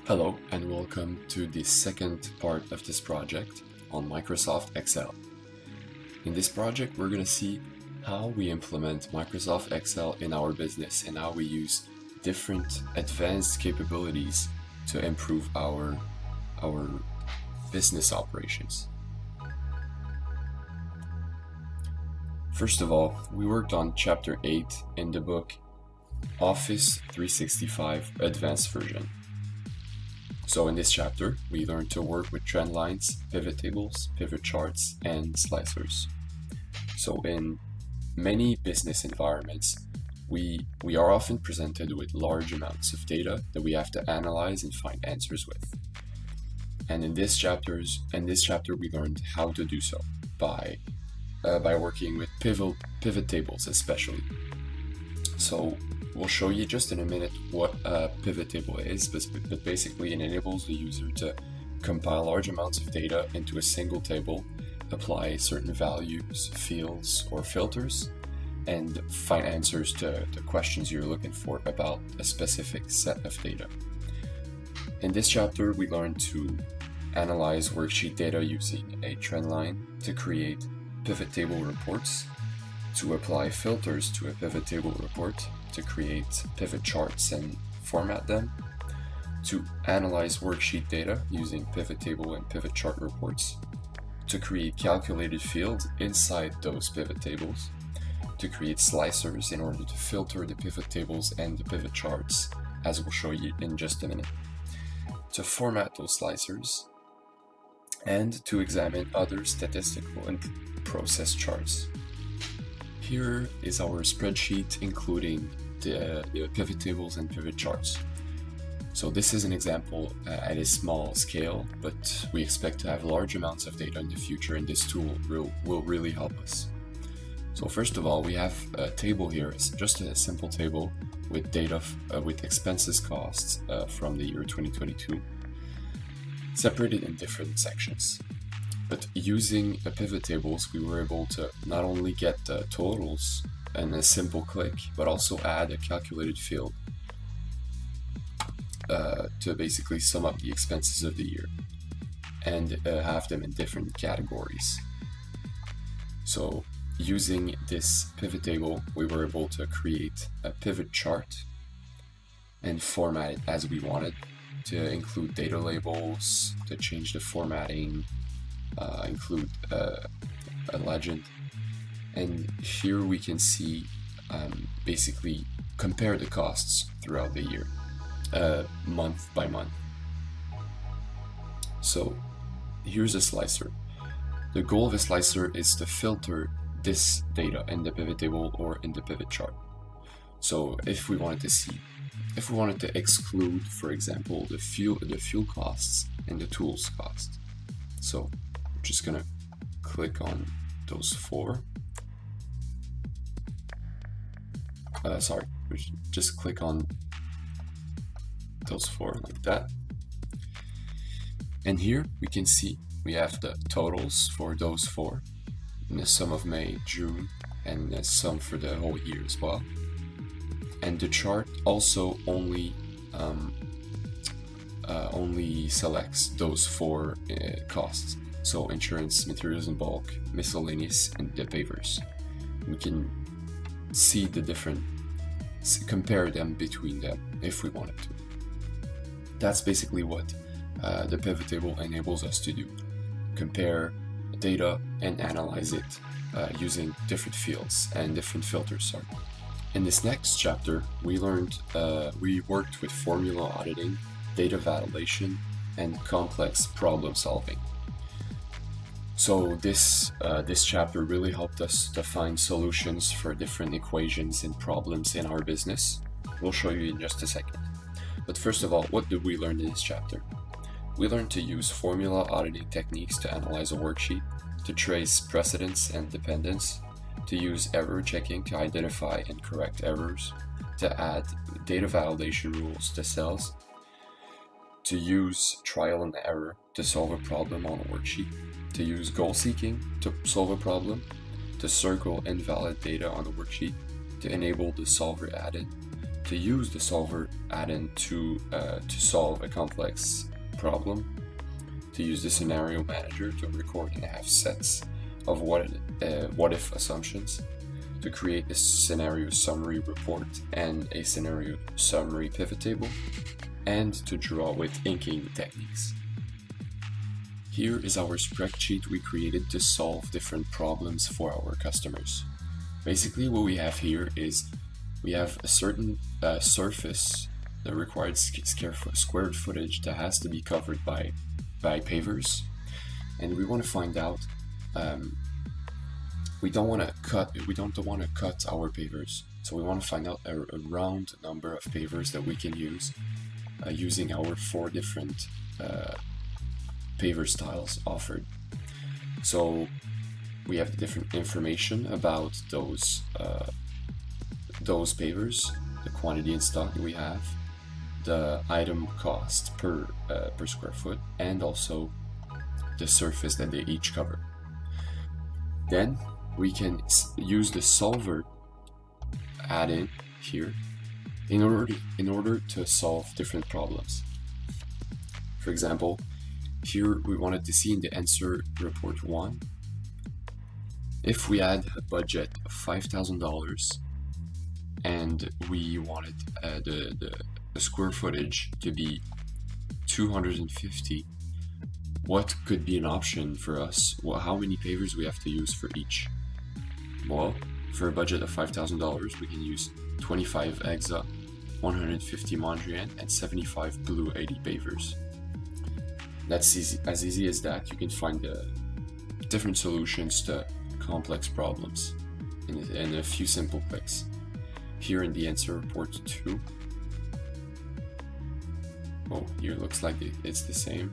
Hello and welcome to the second part of this project on Microsoft Excel. In this project, we're going to see how we implement Microsoft Excel in our business and how we use different advanced capabilities to improve our business operations. First of all, we worked on Chapter 8 in the book Office 365 Advanced Version. So in this chapter, we learned to work with trend lines, pivot tables, pivot charts, and slicers. So in many business environments, we are often presented with large amounts of data that we have to analyze and find answers with. And in this chapter, we learned how to do so by working with pivot tables especially. So we'll show you just in a minute what a pivot table is, but basically it enables the user to compile large amounts of data into a single table, apply certain values, fields, or filters, and find answers to the questions you're looking for about a specific set of data. In this chapter, we learned to analyze worksheet data using a trend line, to create pivot table reports, to apply filters to a pivot table report, to create pivot charts and format them, to analyze worksheet data using pivot table and pivot chart reports, to create calculated fields inside those pivot tables, to create slicers in order to filter the pivot tables and the pivot charts, as we'll show you in just a minute, to format those slicers, and to examine other statistical and process charts. Here is our spreadsheet including the pivot tables and pivot charts. So this is an example at a small scale, but we expect to have large amounts of data in the future, and this tool will really help us. So first of all, we have a table here. It's just a simple table with data with expenses costs from the year 2022, separated in different sections. But using the pivot tables, we were able to not only get the totals in a simple click, but also add a calculated field to basically sum up the expenses of the year and have them in different categories. So using this pivot table, we were able to create a pivot chart and format it as we wanted, to include data labels, to change the formatting, include a legend, and here we can see basically compare the costs throughout the year, month by month. So here's a slicer. The goal of a slicer is to filter this data in the pivot table or in the pivot chart. So if we wanted to exclude, for example, the fuel costs and the tools costs. So we're just gonna click on those four. Just click on those four like that. And here we can see we have the totals for those four, and the sum of May, June, and the sum for the whole year as well. And the chart also only selects those four costs. So insurance, materials in bulk, miscellaneous, and the waivers. We can see the different, compare them between them if we wanted to. That's basically what the pivot table enables us to do. Compare data and analyze it using different fields and different filters. Sorry. In this next chapter, we worked with formula auditing, data validation, and complex problem solving. So this chapter really helped us to find solutions for different equations and problems in our business. We'll show you in just a second. But first of all, what did we learn in this chapter? We learned to use formula auditing techniques to analyze a worksheet, to trace precedence and dependence, to use error checking to identify and correct errors, to add data validation rules to cells, to use trial and error to solve a problem on a worksheet, to use goal seeking to solve a problem, to circle invalid data on a worksheet, to enable the solver added, to use the solver add-in to solve a complex problem, to use the scenario manager to record and have sets of what if assumptions, to create a scenario summary report and a scenario summary pivot table, and to draw with inking techniques. Here is our spreadsheet we created to solve different problems for our customers. Basically what we have here is we have a certain surface, the required square footage that has to be covered by pavers, and we want to find out we don't want to cut our pavers, so we want to find out a round number of pavers that we can use using our 4 different paver styles offered. So we have the different information about those pavers, the quantity in stock that we have, the item cost per square foot, and also the surface that they each cover. Then we can use the solver add-in here in order to solve different problems. For example, here we wanted to see in the answer report 1, if we had a budget of $5,000 and we wanted the square footage to be 250, what could be an option for us? Well, how many pavers we have to use for each? Well, for a budget of $5,000, we can use 25 Exa, 150 Mondrian, and 75 Blue 80 pavers. That's as easy as that. You can find different solutions to complex problems in a few simple clicks. Here in the answer report 2, here it looks like it's the same.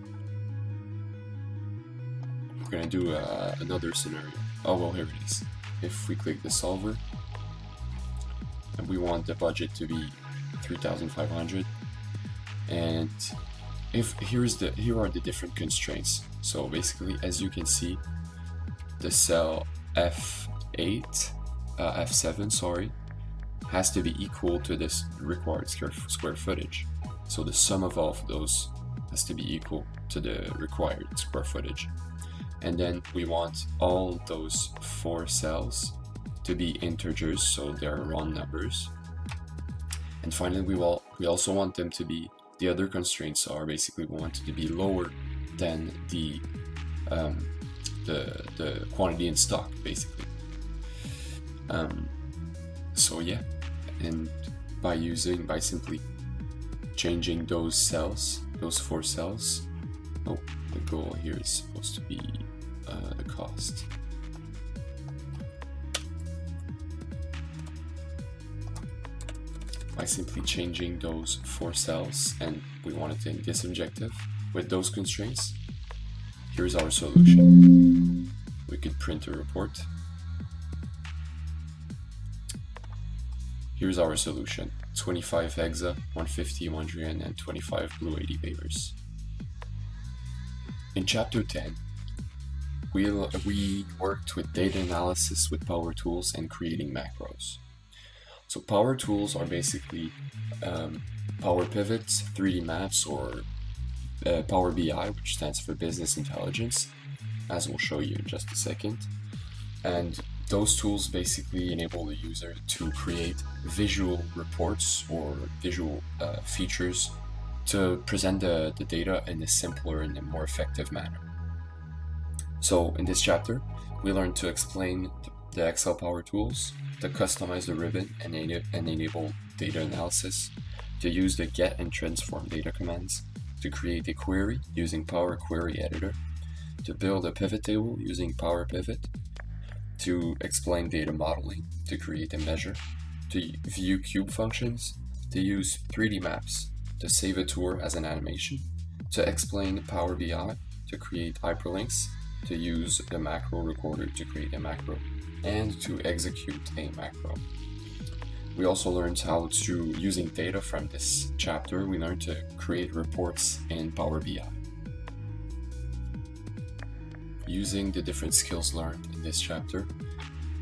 We're gonna do another scenario. Here it is. If we click the solver and we want the budget to be 3,500, and here are the different constraints. So basically, as you can see, the cell F7 has to be equal to this required square footage. So the sum of all of those has to be equal to the required square footage. And then we want all those 4 cells to be integers, so they're round numbers. And finally, we also want them to be, the other constraints are basically we want it to be lower than the quantity in stock, basically. So yeah, and by simply changing those cells, those 4 cells, the goal here is supposed to be the cost. By simply changing those 4 cells, and we want it in this objective with those constraints, here's our solution. We could print a report. Here's our solution: 25 Exa, 150 Mondrian, and 25 Blue 80 pavers. In chapter 10, we worked with data analysis with Power Tools and creating macros. So Power Tools are basically Power Pivots, 3D Maps, or Power BI, which stands for Business Intelligence, as we'll show you in just a second. And those tools basically enable the user to create visual reports or visual features to present the data in a simpler and a more effective manner. So in this chapter, we learned to explain the Excel Power Tools, to customize the ribbon and enable data analysis, to use the get and transform data commands, to create a query using Power Query Editor, to build a pivot table using Power Pivot, to explain data modeling, to create a measure, to view cube functions, to use 3D maps, to save a tour as an animation, to explain Power BI, to create hyperlinks, to use the macro recorder to create a macro, and to execute a macro. We also learned how to, using data from this chapter, we learned to create reports in Power BI. Using the different skills learned in this chapter,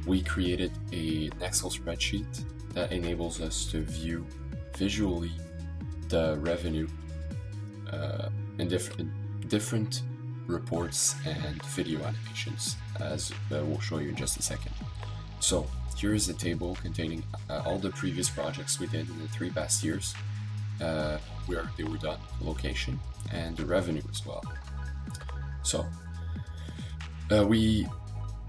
we created an Excel spreadsheet that enables us to view visually the revenue in different reports and video animations, as we'll show you in just a second. So here is a table containing all the previous projects we did in the 3 past years, where they were done, the location, and the revenue as well. So we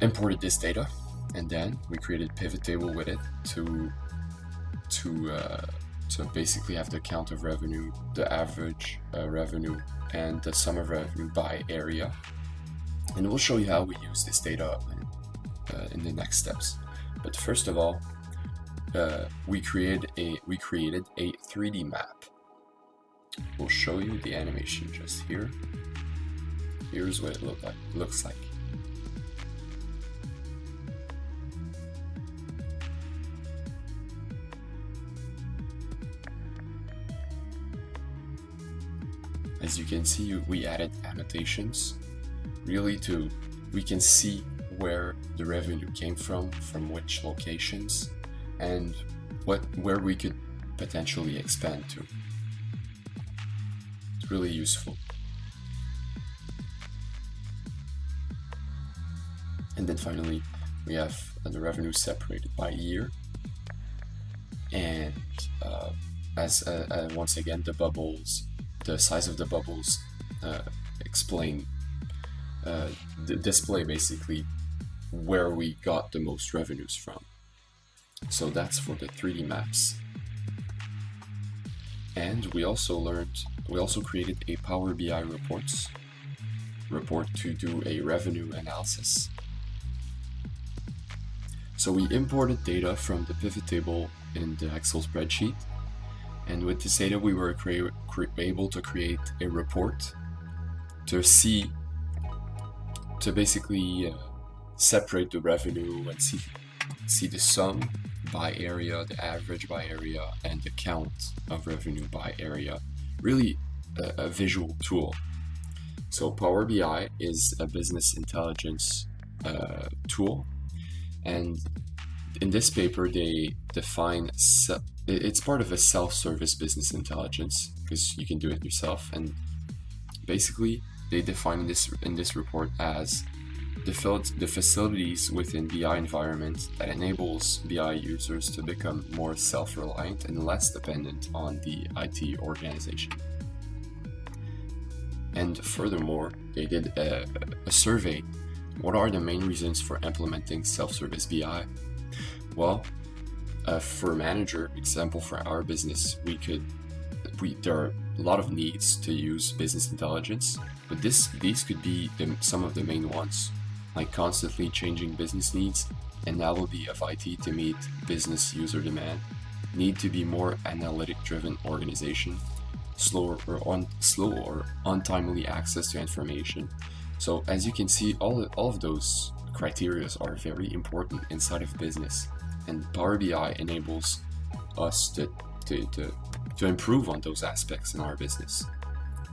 imported this data, and then we created pivot table with it to basically have the count of revenue, the average revenue, and the sum of revenue by area. And we'll show you how we use this data in the next steps. But first of all, we created a 3D map. We'll show you the animation just here. Here's what it looks like. As you can see, we added annotations, really we can see where the revenue came from which locations, and where we could potentially expand to. It's really useful. And then finally, we have the revenue separated by year, and once again, the bubbles. The size of the bubbles display basically where we got the most revenues from. So that's for the 3D maps. And we also created a Power BI report to do a revenue analysis. So we imported data from the pivot table in the Excel spreadsheet. And with this data, we were able to create a report to basically separate the revenue and see the sum by area, the average by area, and the count of revenue by area. Really a visual tool. So Power BI is a business intelligence tool, and in this paper they define it's part of a self-service business intelligence, because you can do it yourself, and basically they define this in this report as the facilities within BI environment that enables BI users to become more self-reliant and less dependent on the IT organization. And furthermore, they did a survey. What are the main reasons for implementing self-service BI? Well, for manager example, for our business, there are a lot of needs to use business intelligence, but these could be some of the main ones, like constantly changing business needs, anality of IT to meet business user demand, need to be more analytic-driven organization, slow or untimely access to information. So as you can see, all of those criteria are very important inside of business, and Power BI enables us to improve on those aspects in our business.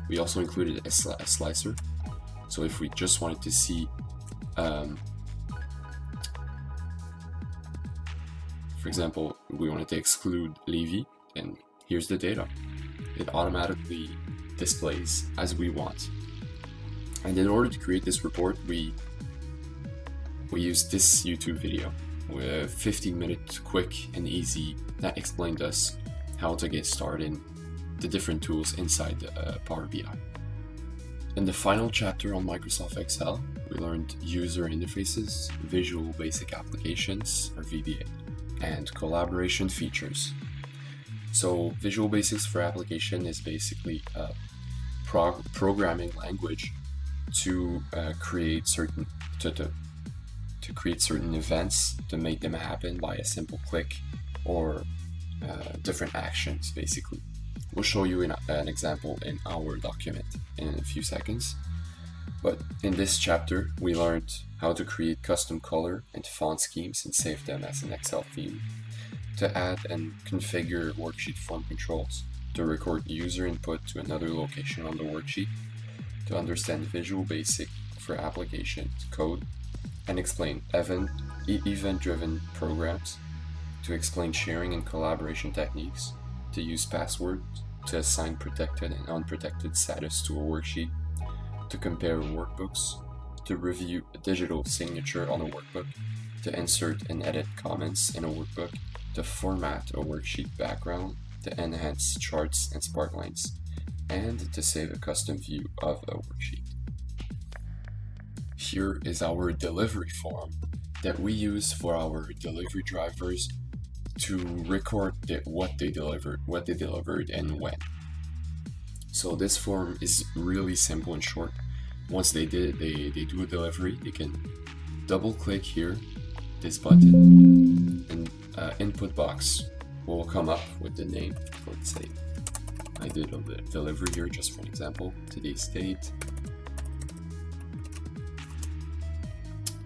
We also included a slicer, so if we just wanted to see for example, we wanted to exclude Levy, and here's the data. It automatically displays as we want. And in order to create this report, we used this YouTube video with 15-minute quick and easy that explained us how to get started, the different tools inside Power BI. In the final chapter on Microsoft Excel, we learned user interfaces, Visual Basic Applications, or VBA, and collaboration features. So Visual Basics for application is basically a programming language to create certain events, to make them happen by a simple click or different actions, basically. We'll show you an example in our document in a few seconds. But in this chapter, we learned how to create custom color and font schemes and save them as an Excel theme, to add and configure worksheet form controls, to record user input to another location on the worksheet, to understand Visual Basic for application code, and explain event-driven programs, to explain sharing and collaboration techniques, to to use passwords to assign protected and unprotected status to a worksheet, to compare workbooks, to review a digital signature on a workbook, to insert and edit comments in a workbook, to format a worksheet background, to enhance charts and sparklines, and to save a custom view of a worksheet. Here is our delivery form that we use for our delivery drivers to record what they delivered and when. So this form is really simple and short. Once they do a delivery, they can double click here, this button, and input box will come up with the name. Let's say I did a delivery here just for an example, today's date.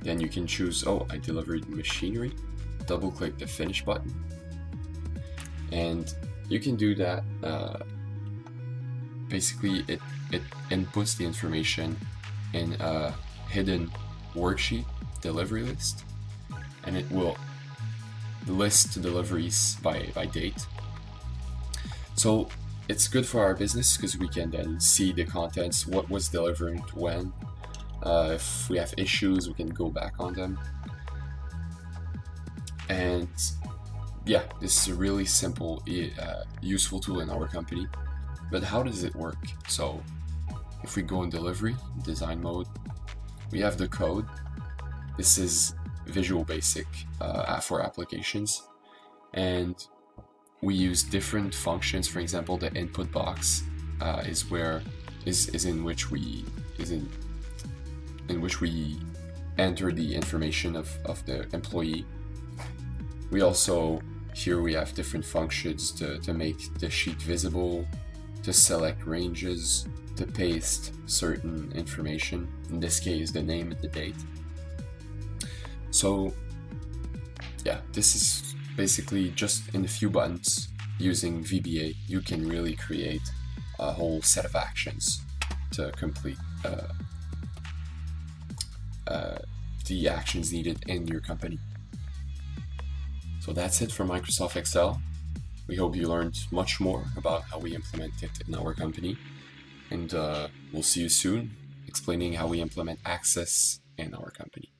Then you can choose, I delivered machinery, double click the finish button, and you can do that. Basically it inputs the information in a hidden worksheet delivery list, and it will list deliveries by date. So it's good for our business because we can then see the contents, what was delivered when. If we have issues, we can go back on them. And yeah, this is a really simple, useful tool in our company. But how does it work? So if we go in delivery, design mode, we have the code. This is Visual Basic for applications. And we use different functions. For example, the input box is in which we enter the information of the employee. We also, here we have different functions to make the sheet visible, to select ranges, to paste certain information, in this case the name and the date. So yeah, this is basically just in a few buttons. Using VBA, you can really create a whole set of actions to complete the actions needed in your company. So that's it for Microsoft Excel. We hope you learned much more about how we implement it in our company, and we'll see you soon explaining how we implement Access in our company.